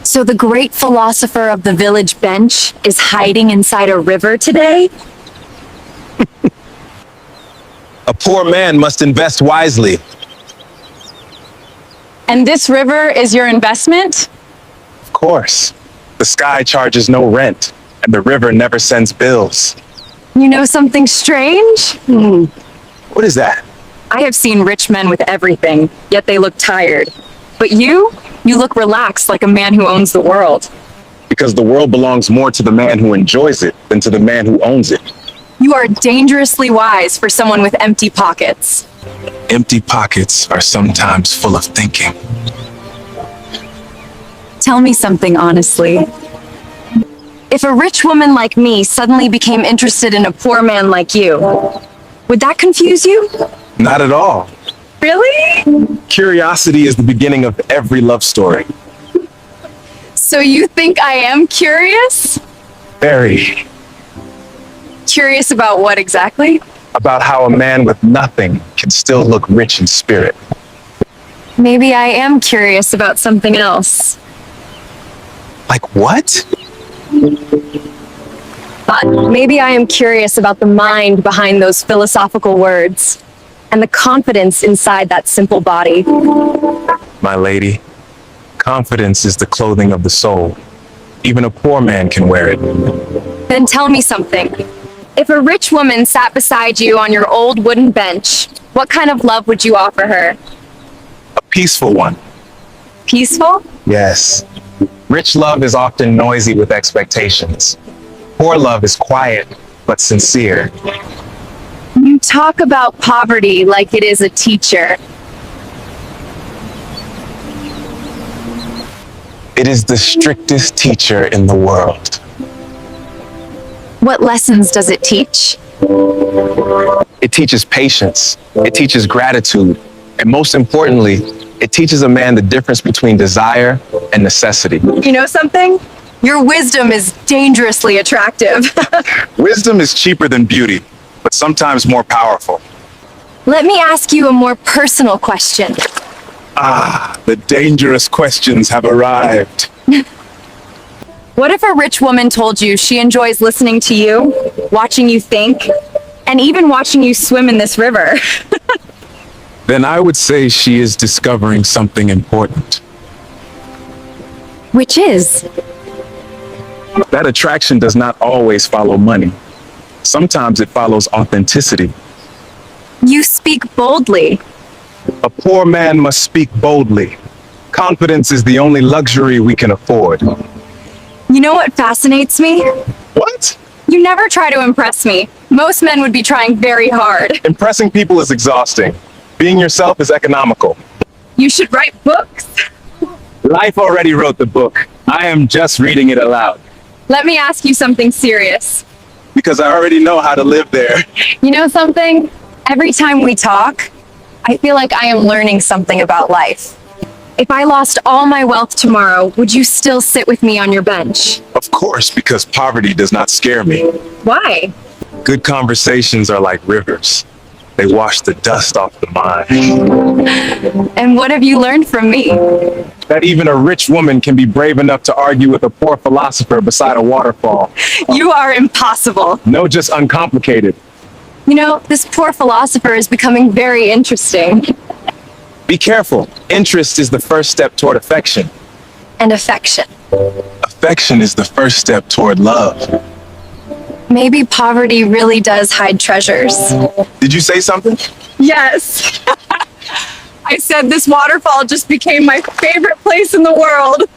So the great philosopher of the village bench is hiding inside a river today? A poor man must invest wisely. And this river is your investment? Of course. The sky charges no rent, and the river never sends bills. You know something strange? What is that? I have seen rich men with everything, yet they look tired. But you look relaxed like a man who owns the world. Because the world belongs more to the man who enjoys it than to the man who owns it. You are dangerously wise for someone with empty pockets. Empty pockets are sometimes full of thinking. Tell me something honestly. If a rich woman like me suddenly became interested in a poor man like you, would that confuse you? Not at all. Really? Curiosity is the beginning of every love story. So you think I am curious? Very. Curious about what exactly? About how a man with nothing can still look rich in spirit. Maybe I am curious about something else. Like what? Maybe I am curious about the mind behind those philosophical words and the confidence inside that simple body. My lady, confidence is the clothing of the soul. Even a poor man can wear it. Then tell me something. If a rich woman sat beside you on your old wooden bench, what kind of love would you offer her? A peaceful one. Peaceful? Yes. Rich love is often noisy with expectations. Poor love is quiet, but sincere. You talk about poverty like it is a teacher. It is the strictest teacher in the world. What lessons does it teach? It teaches patience. It teaches gratitude. And most importantly, it teaches a man the difference between desire and necessity. You know something? Your wisdom is dangerously attractive. Wisdom is cheaper than beauty, but sometimes more powerful. Let me ask you a more personal question. Ah, the dangerous questions have arrived. What if a rich woman told you she enjoys listening to you, watching you think, and even watching you swim in this river? Then I would say she is discovering something important. Which is? That attraction does not always follow money. Sometimes it follows authenticity. You speak boldly. A poor man must speak boldly. Confidence is the only luxury we can afford. You know what fascinates me? What? You never try to impress me. Most men would be trying very hard. Impressing people is exhausting. Being yourself is economical. You should write books. Life already wrote the book. I am just reading it aloud. Let me ask you something serious. Because I already know how to live there. You know something? Every time we talk, I feel like I am learning something about life. If I lost all my wealth tomorrow, would you still sit with me on your bench? Of course, because poverty does not scare me. Why? Good conversations are like rivers. They wash the dust off the mind. And what have you learned from me? That even a rich woman can be brave enough to argue with a poor philosopher beside a waterfall. You are impossible. No, just uncomplicated. You know, this poor philosopher is becoming very interesting. Be careful. Interest is the first step toward affection. And affection. Affection is the first step toward love. Maybe poverty really does hide treasures. Did you say something? Yes. I said this waterfall just became my favorite place in the world.